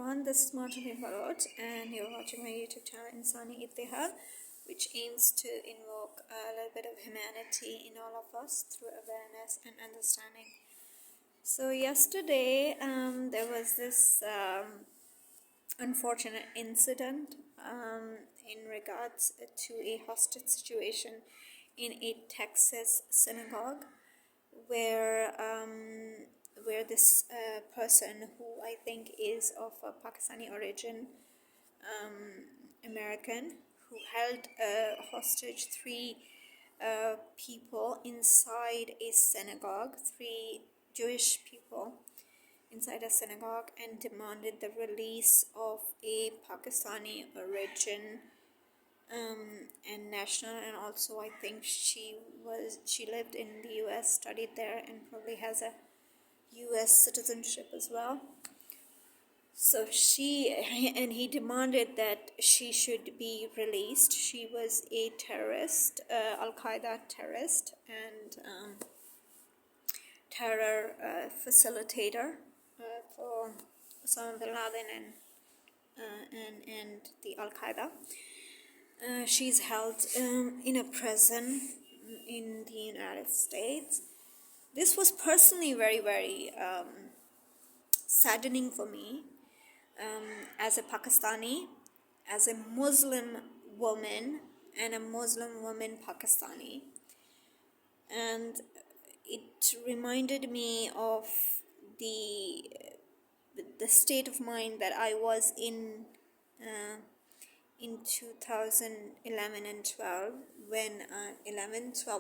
everyone, this is Martin Faroj and you're watching my YouTube channel Insani Ittihad, which aims to invoke a little bit of humanity in all of us through awareness and understanding. So yesterday there was this unfortunate incident in regards to a hostage situation in a Texas synagogue where this person, who I think is of a Pakistani origin, American, who held hostage three people inside a synagogue, three Jewish people inside a synagogue, and demanded the release of a Pakistani origin and national, and also I think she lived in the US, studied there, and probably has a US citizenship as well. So he demanded that she should be released. She was a terrorist, Al-Qaeda terrorist, and terror facilitator for Osama bin Laden and the Al-Qaeda. She's held in a prison in the United States. This was personally very, very saddening for me as a Pakistani, as a Muslim woman, and a Muslim woman Pakistani. And it reminded me of the state of mind that I was in 2011 and 12, when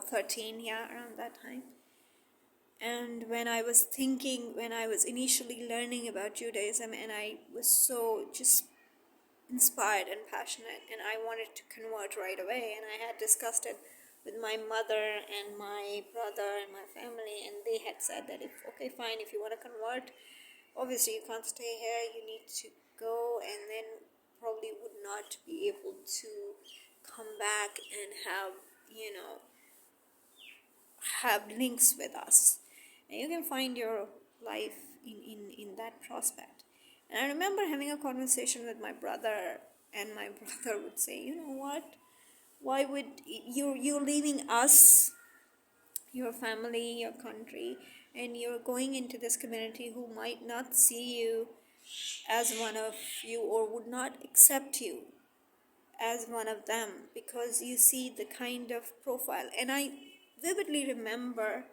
13, around that time. And when I was initially learning about Judaism, and I was so just inspired and passionate, and I wanted to convert right away, and I had discussed it with my mother and my brother and my family, and they had said that if you want to convert, obviously you can't stay here, you need to go, and then probably would not be able to come back and have links with us, and you can find your life in that prospect. And I remember having a conversation with my brother, and my brother would say, you know what, why would you're leaving us, your family, your country, and you're going into this community who might not see you as one of you, or would not accept you as one of them, because you see the kind of profile. And I vividly remember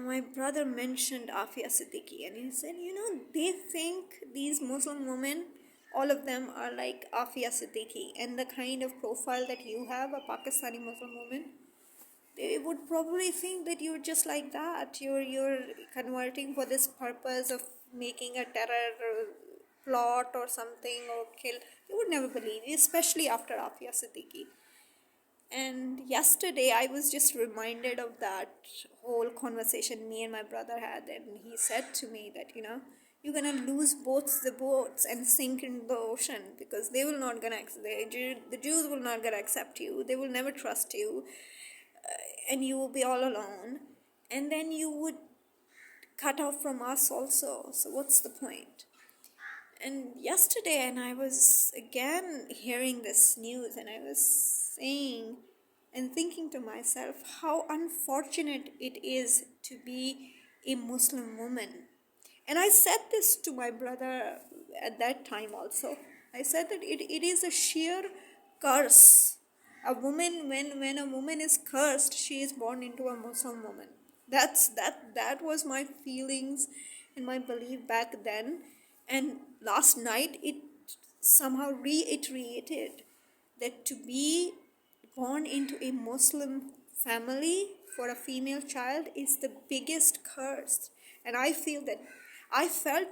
my brother mentioned Afiya, and he said, they think these Muslim women, all of them are like Afiya, and the kind of profile that you have, a Pakistani Muslim woman, they would probably think that you're just like that. You're converting for this purpose of making a terror plot or something, or kill. They would never believe you, especially after Afiya Siddiqui. And yesterday I was just reminded of that whole conversation me and my brother had, and he said to me that you're gonna lose both the boats and sink in the ocean, because they will not gonna the Jews will not gonna accept you. They will never trust you, and you will be all alone, and then you would cut off from us also. So what's the point? And yesterday, and I was again hearing this news, and I was saying and thinking to myself how unfortunate it is to be a Muslim woman. And I said this to my brother at that time also. I said that it is a sheer curse. A woman, when a woman is cursed, she is born into a Muslim woman. That was my feelings and my belief back then. And last night it somehow reiterated that to be born into a Muslim family for a female child is the biggest curse. And I felt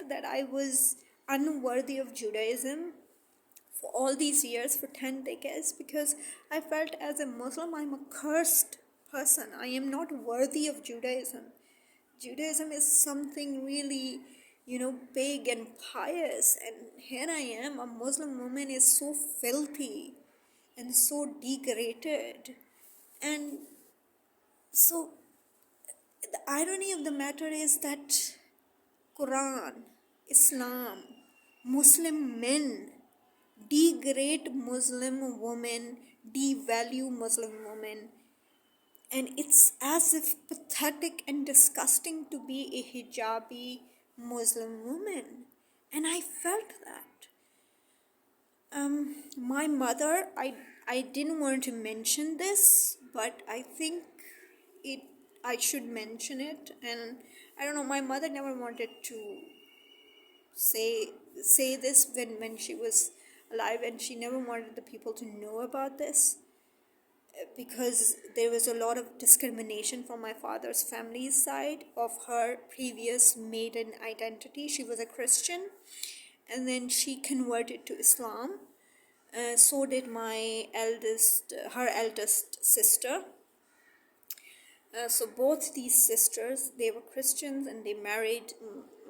that I was unworthy of Judaism for all these years, for 10 decades, because I felt as a Muslim I'm a cursed person. I am not worthy of Judaism. Judaism is something really, big and pious, and here I am, a Muslim woman, is so filthy and so degraded. And so the irony of the matter is that Quran, Islam, Muslim men degrade Muslim women, devalue Muslim women, and it's as if pathetic and disgusting to be a hijabi Muslim woman. And I felt that. My mother, I didn't want to mention this, but I think it I should mention it. And I don't know, my mother never wanted to say this when she was alive, and she never wanted the people to know about this, because there was a lot of discrimination from my father's family's side of her previous maiden identity. She was a Christian, and then she converted to Islam. So did her eldest sister. So both these sisters, they were Christians, and they married.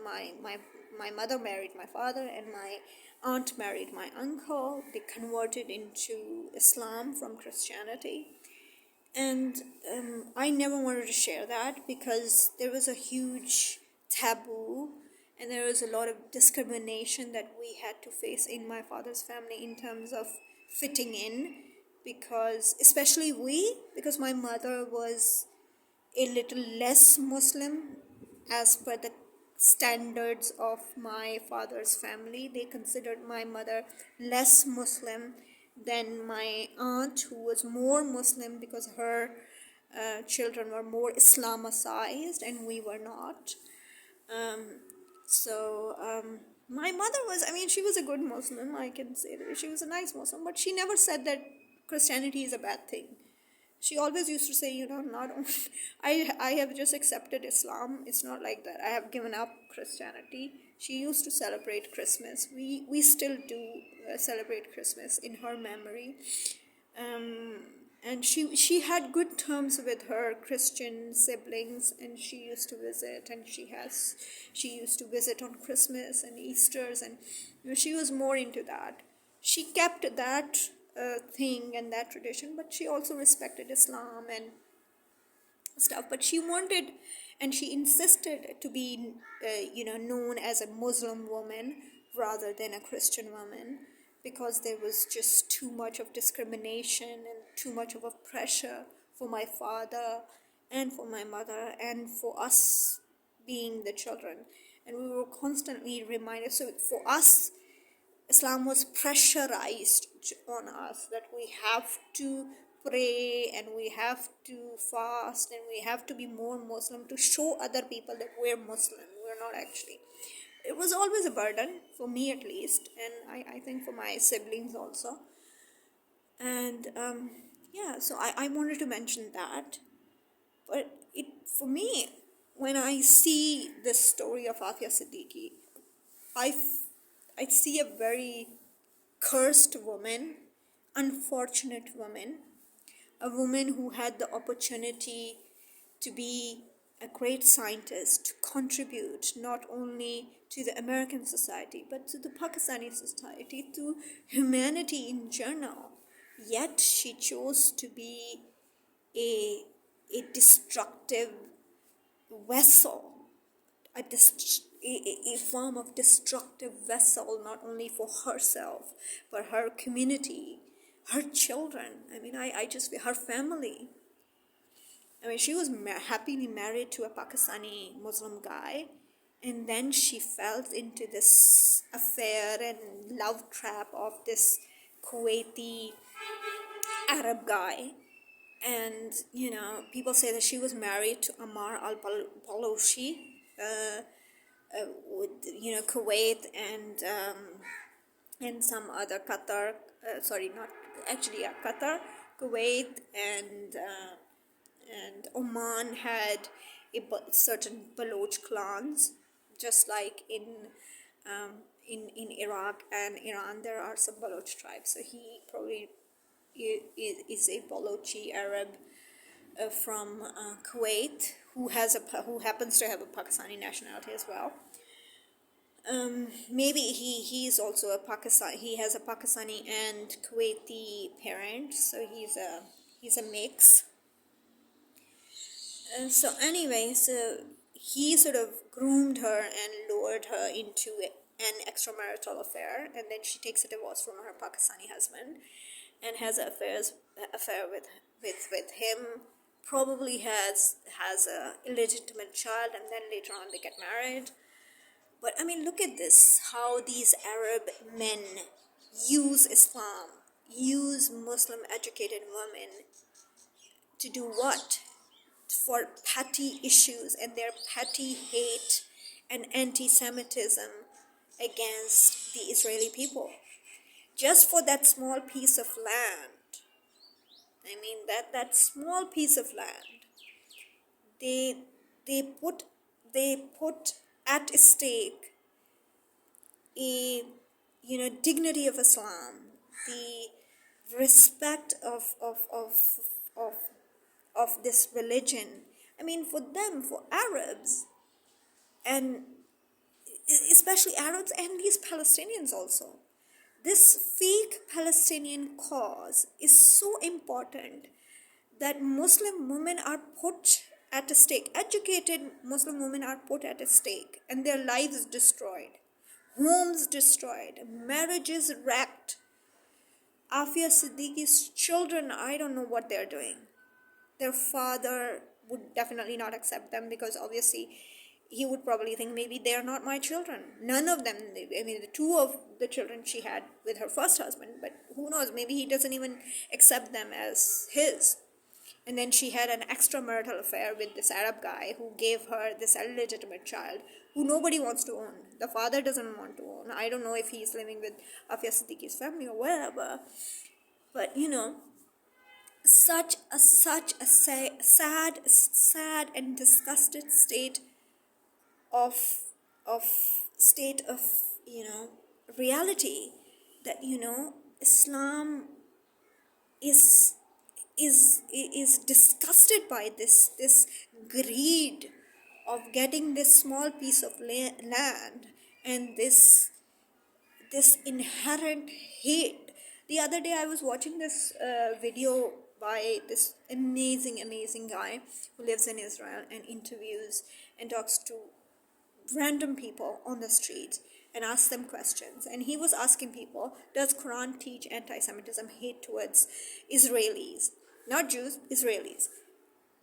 My mother married my father, and my aunt married my uncle. They converted into Islam from Christianity. And I never wanted to share that, because there was a huge taboo, and there was a lot of discrimination that we had to face in my father's family in terms of fitting in, because because my mother was a little less Muslim as per the standards of my father's family. They considered my mother less Muslim than my aunt, who was more Muslim, because her children were more Islamicized and we were not. My mother was, she was a good Muslim, I can say that. She was a nice Muslim, but she never said that Christianity is a bad thing. She always used to say, not only, I have just accepted Islam. It's not like that. I have given up Christianity. She used to celebrate Christmas. We still do celebrate Christmas in her memory. And she had good terms with her Christian siblings, and she used to visit, and she used to visit on Christmas and Easters, and she was more into that. She kept that thing and that tradition, but she also respected Islam and stuff. But she wanted, and she insisted to be known as a Muslim woman rather than a Christian woman, because there was just too much of discrimination and too much of a pressure for my father and for my mother and for us being the children. And we were constantly reminded. So for us, Islam was pressurized on us that we have to pray and we have to fast and we have to be more Muslim to show other people that we're Muslim. We're not actually. It was always a burden, for me at least, and I think for my siblings also. And so I wanted to mention that. But for me, when I see this story of Afiya Siddiqui, I see a very cursed woman, unfortunate woman, a woman who had the opportunity to be a great scientist, to contribute not only to the American society, but to the Pakistani society, to humanity in general. Yet she chose to be a destructive vessel, a form of destructive vessel, not only for herself, but her community, her children. Her family. She was happily married to a Pakistani Muslim guy, and then she fell into this affair and love trap of this Kuwaiti Arab guy. And, people say that she was married to Ammar al-Balochi, with, Kuwait and some other Qatar, Qatar, Kuwait, and Oman had certain Baloch clans, just like in Iraq and Iran there are some Baloch tribes. So he probably is a Balochi Arab from Kuwait who happens to have a Pakistani nationality as well. Maybe he is also a Pakistan. He has a Pakistani and Kuwaiti parent, so he's a mix. So anyway, so he sort of groomed her and lured her into an extramarital affair, and then she takes a divorce from her Pakistani husband and has affair with him. Probably has a illegitimate child, and then later on they get married. But I mean, look at this, how these Arab men use Islam, use Muslim educated women to do what? For petty issues and their petty hate and anti-Semitism against the Israeli people. Just for that small piece of land. I mean, that small piece of land, they put at stake a dignity of Islam, the respect of this religion. I mean, for them, for Arabs, and especially Arabs and these Palestinians also, this fake Palestinian cause is so important that Muslim women are put at a stake. Educated Muslim women are put at a stake and their lives destroyed, homes destroyed, marriages wrecked. Afiya Siddiqui's children, I don't know what they're doing. Their father would definitely not accept them, because obviously he would probably think maybe they're not my children. None of them, I mean, the two of the children she had with her first husband, but who knows, maybe he doesn't even accept them as his. And then she had an extramarital affair with this Arab guy who gave her this illegitimate child who nobody wants to own. The father doesn't want to own. I don't know if he's living with Afiya Siddiqui's family or wherever. But such a sad and disgusted state of reality, that Islam is disgusted by this greed of getting this small piece of land, and this inherent hate. The other day I was watching this video by this amazing guy who lives in Israel and interviews and talks to random people on the streets and asks them questions. And he was asking people, does Quran teach anti-Semitism, hate towards Israelis? Not Jews, Israelis.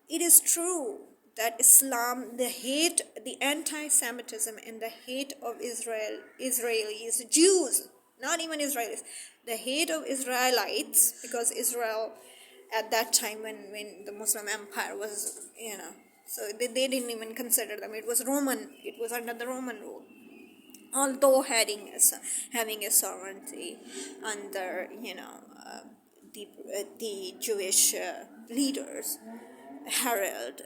It is true that Islam, the anti-Semitism and the hate of Israelis, Jews, not even Israelis, the hate of Israelites, because Israel at that time when the Muslim Empire was, so they didn't even consider them. It was under the Roman rule. Although having a sovereignty under, the Jewish leaders, Harold,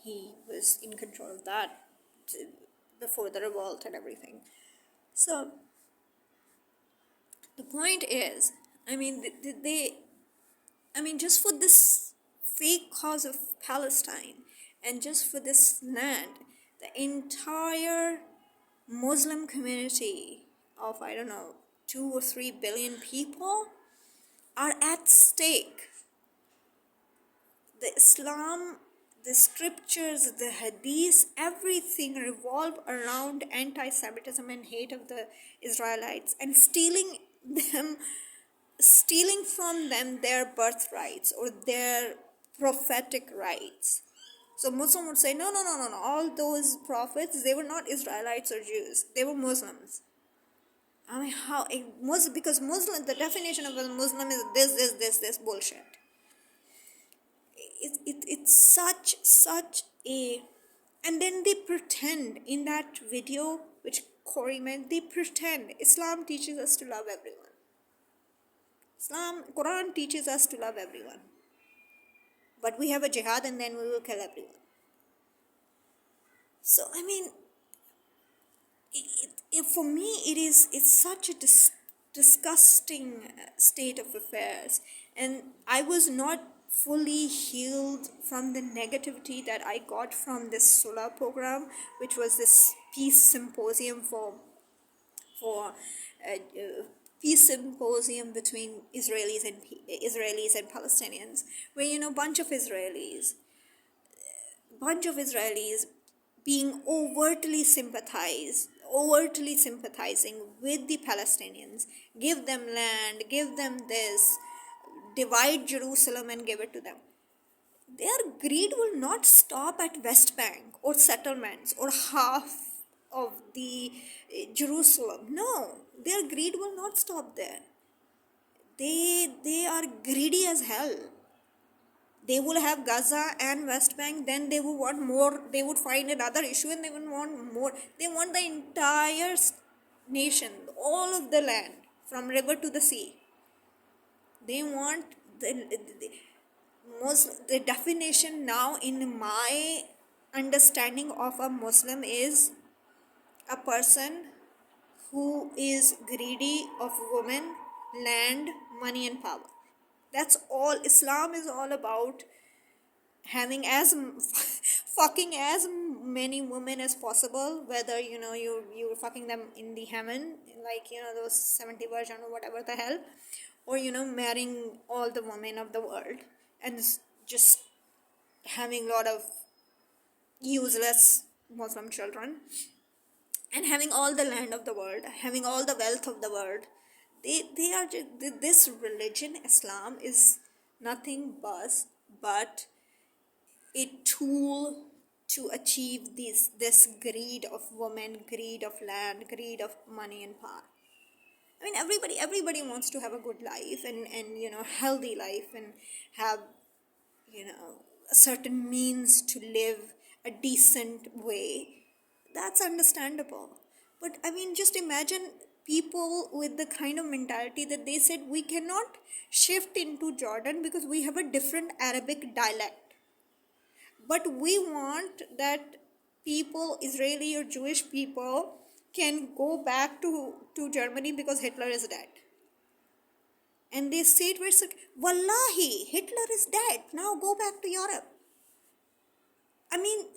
he was in control of that before the revolt and everything. So the point is, just for this fake cause of Palestine and just for this land, the entire Muslim community of, 2 or 3 billion people are at stake. The Islam, the scriptures, the hadiths, everything revolve around anti-Semitism and hate of the Israelites, and stealing from them their birthrights or their prophetic rights. So Muslim would say, no, all those prophets, they were not Israelites or Jews, they were Muslims. How? Because Muslim, the definition of a Muslim is this bullshit. It's such a... And then they pretend in that video, which Corey meant, they pretend Islam teaches us to love everyone. Quran teaches us to love everyone. But we have a jihad and then we will kill everyone. So, for me, it's such a disgusting state of affairs. And I was not fully healed from the negativity that I got from this Sula program, which was this peace symposium peace symposium between Israelis and Palestinians, where bunch of Israelis being overtly sympathizing with the Palestinians, give them land, give them this, divide Jerusalem and give it to them. Their greed will not stop at West Bank or settlements or half of the Jerusalem. No, their greed will not stop there. They are greedy as hell. They will have Gaza and West Bank, then they would want more. They would find another issue and they would want more. They want the entire nation, all of the land, from river to the sea. They want the definition now in my understanding of a Muslim is a person who is greedy of women, land, money, and power. That's all. Islam is all about having as fucking as many women as possible, whether you're fucking them in the heaven, like those 70 version or whatever the hell, or marrying all the women of the world and just having a lot of useless Muslim children and having all the land of the world, having all the wealth of the world. They are just, this religion Islam is nothing but a tool to achieve this greed of women, greed of land, greed of money and power. I mean, everybody wants to have a good life and healthy life and have a certain means to live a decent way. That's understandable. But I mean, just imagine people with the kind of mentality that they said we cannot shift into Jordan because we have a different Arabic dialect. But we want that people, Israeli or Jewish people, can go back to Germany because Hitler is dead. And they say it very Wallahi, Hitler is dead. Now go back to Europe. I mean,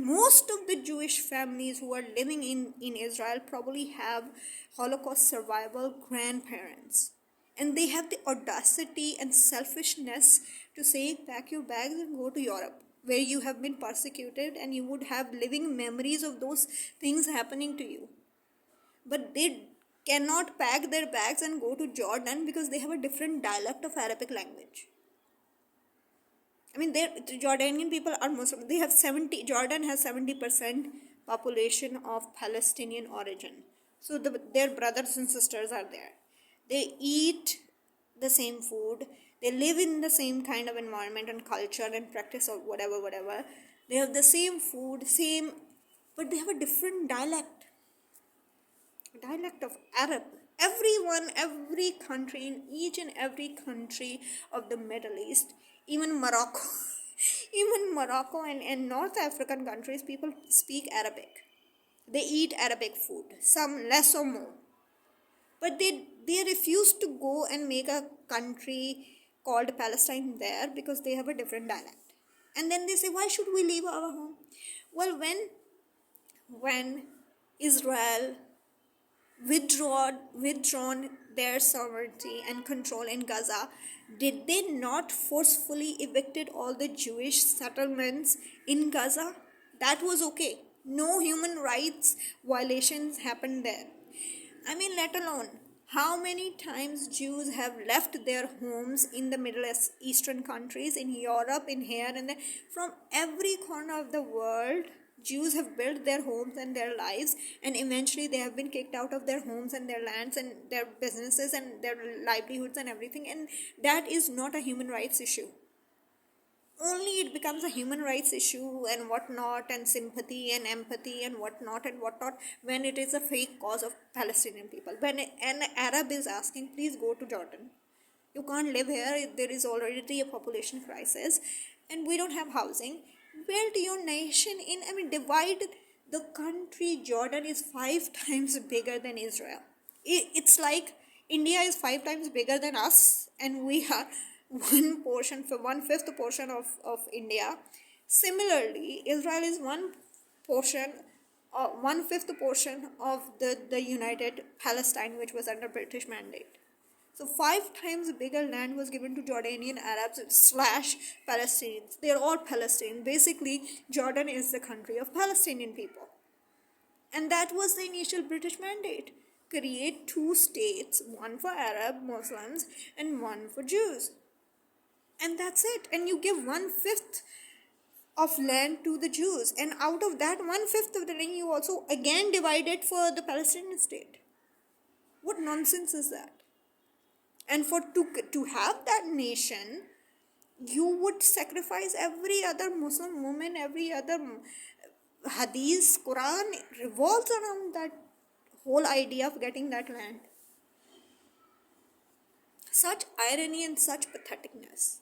most of the Jewish families who are living in Israel probably have Holocaust survival grandparents. And they have the audacity and selfishness to say, pack your bags and go to Europe, where you have been persecuted and you would have living memories of those things happening to you. But they cannot pack their bags and go to Jordan because they have a different dialect of Arabic language. I mean, the Jordanian people are Muslim. Jordan has 70% population of Palestinian origin. So their brothers and sisters are there. They eat the same food. They live in the same kind of environment and culture and practice or whatever. They have the same food, but they have a different dialect of Arab. Every country, in each and every country of the Middle East, even Morocco, and North African countries, people speak Arabic. They eat Arabic food, some less or more. But they refuse to go and make a country called Palestine there because they have a different dialect. And then they say, why should we leave our home? Well, when Israel withdrawn their sovereignty and control in Gaza, did they not forcefully evicted all the Jewish settlements in Gaza? That was okay. No human rights violations happened there. I mean, let alone how many times Jews have left their homes in the Middle Eastern countries, in Europe, in here and there. From every corner of the world, Jews have built their homes and their lives, and eventually they have been kicked out of their homes and their lands and their businesses and their livelihoods and everything. And that is not a human rights issue. Only it becomes a human rights issue and whatnot, and sympathy and empathy and whatnot when it is a fake cause of Palestinian people. When an Arab is asking, please go to Jordan. You can't live here. There is already a population crisis and we don't have housing. Build your nation divide the country. Jordan is 5 times bigger than Israel. It's like India is 5 times bigger than us and we are 1/5 portion of India. Similarly, Israel is 1/5 portion of the United Palestine, which was under British mandate. So 5 times bigger land was given to Jordanian Arabs slash Palestinians. They're all Palestinian. Basically, Jordan is the country of Palestinian people. And that was the initial British mandate. Create 2 states, one for Arab Muslims and one for Jews. And that's it. And you give 1/5 of land to the Jews. And out of that 1/5 of the land, you also again divide it for the Palestinian state. What nonsense is that? And to have that nation, you would sacrifice every other Muslim woman, every other hadith, Quran revolves around that whole idea of getting that land. Such irony and such patheticness.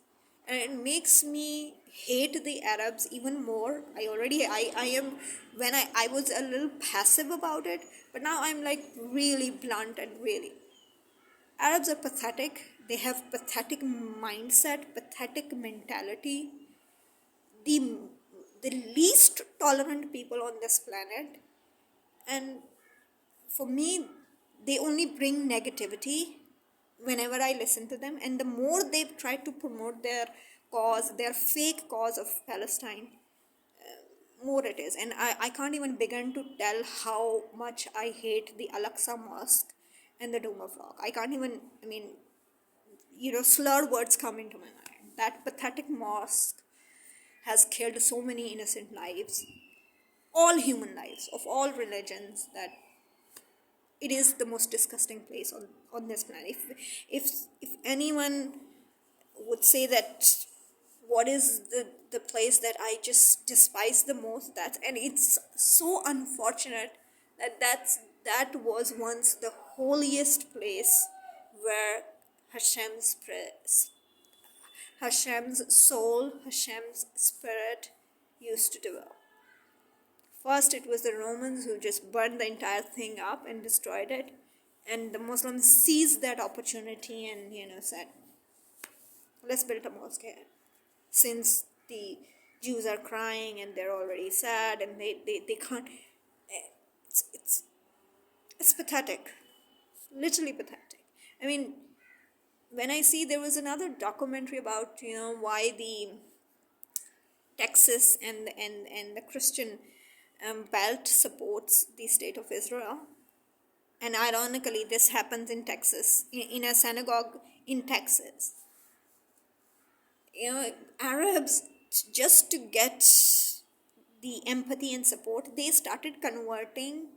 And it makes me hate the Arabs even more. I am, when I was a little passive about it, but now I'm like really blunt and really. Arabs are pathetic. They have pathetic mindset, pathetic mentality. The, the least tolerant people on this planet. And for me, they only bring negativity whenever I listen to them. And the more they try to promote their cause, their fake cause of Palestine, more it is. And I can't even begin to tell how much I hate the Al-Aqsa Mosque and the Dome of Rock. I can't even, slur words come into my mind. That pathetic mosque has killed so many innocent lives, all human lives, of all religions, that it is the most disgusting place on this planet. If anyone would say that what is the place that I just despise the most, and it's so unfortunate that was once the holiest place where Hashem's soul, Hashem's spirit used to dwell. First, it was the Romans who just burned the entire thing up and destroyed it. And the Muslims seized that opportunity and, said, let's build a mosque here. Since the Jews are crying and they're already sad and they can't. It's pathetic. Literally pathetic. I mean, when I see there was another documentary about, why the Texas and the Christian belt supports the state of Israel. And ironically, this happens in Texas, in a synagogue in Texas. Arabs, just to get the empathy and support, they started converting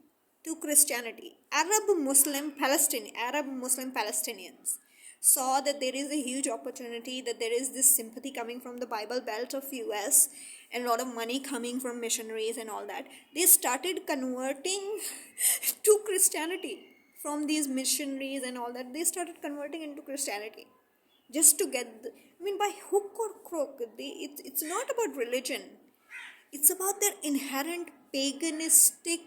to Christianity. Arab Muslim Palestinians saw that there is a huge opportunity, that there is this sympathy coming from the Bible Belt of US and a lot of money coming from missionaries and all that. They started converting to Christianity from these missionaries and all that. They started converting into Christianity just to get, by hook or crook. It's not about religion. It's about their inherent paganistic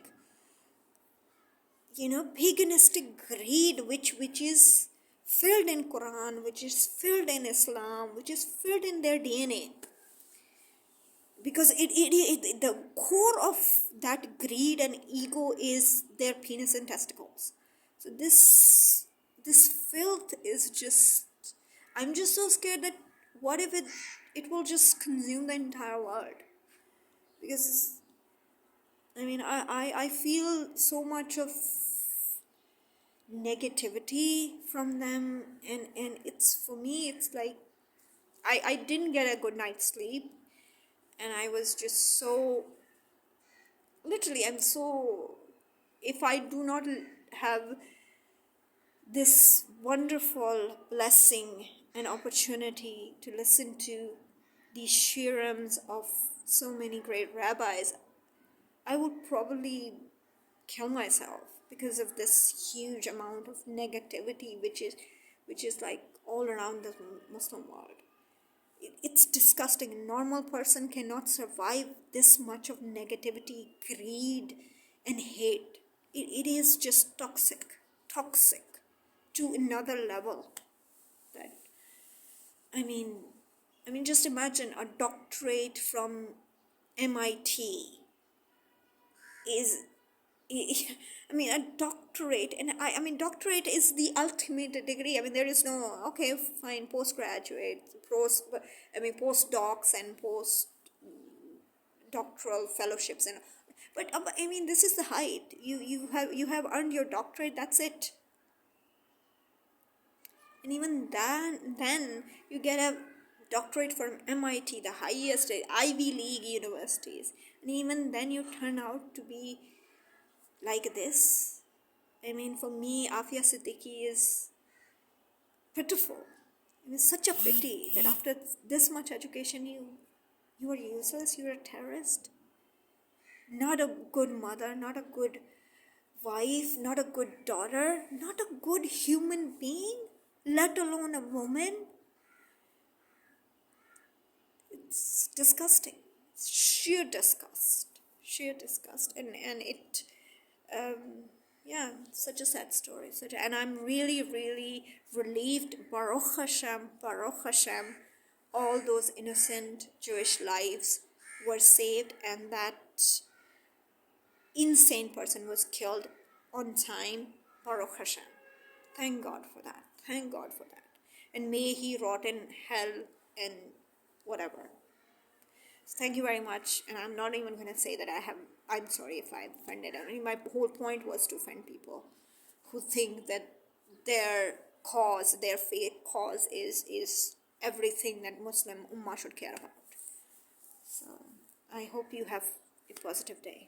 greed, which is filled in Quran, which is filled in Islam, which is filled in their DNA. Because the core of that greed and ego is their penis and testicles. So this filth is just, I'm just so scared that what if it will just consume the entire world? Because I feel so much of negativity from them, and it's, for me, it's like I didn't get a good night's sleep, and I was just so, literally, if I do not have this wonderful blessing and opportunity to listen to the shirams of so many great rabbis, I would probably kill myself because of this huge amount of negativity which is like all around the Muslim world. It's disgusting. A normal person cannot survive this much of negativity, greed, and hate. It is just toxic to another level. That just imagine a doctorate from MIT I mean, a doctorate, and I mean, doctorate is the ultimate degree. I mean, there is no, okay, fine, postgraduate, postdocs and postdoctoral fellowships, and but I mean, this is the height. You have earned your doctorate. That's it. And even then you get a doctorate from MIT, the highest Ivy League universities, and even then you turn out to be like this. I mean, for me, Afia Siddiqui is pitiful. It is such a pity that after this much education, you are useless. You are a terrorist. Not a good mother. Not a good wife. Not a good daughter. Not a good human being. Let alone a woman. It's disgusting. It's sheer disgust. Sheer disgust. And it yeah, such a sad story. And I'm really, really relieved. Baruch Hashem, all those innocent Jewish lives were saved, and that insane person was killed on time. Baruch Hashem. Thank God for that. Thank God for that. And may he rot in hell and whatever. So thank you very much. And I'm not even going to say that I'm sorry if I offended. I mean, my whole point was to offend people who think that their cause, their faith cause is everything that Muslim Ummah should care about. So I hope you have a positive day.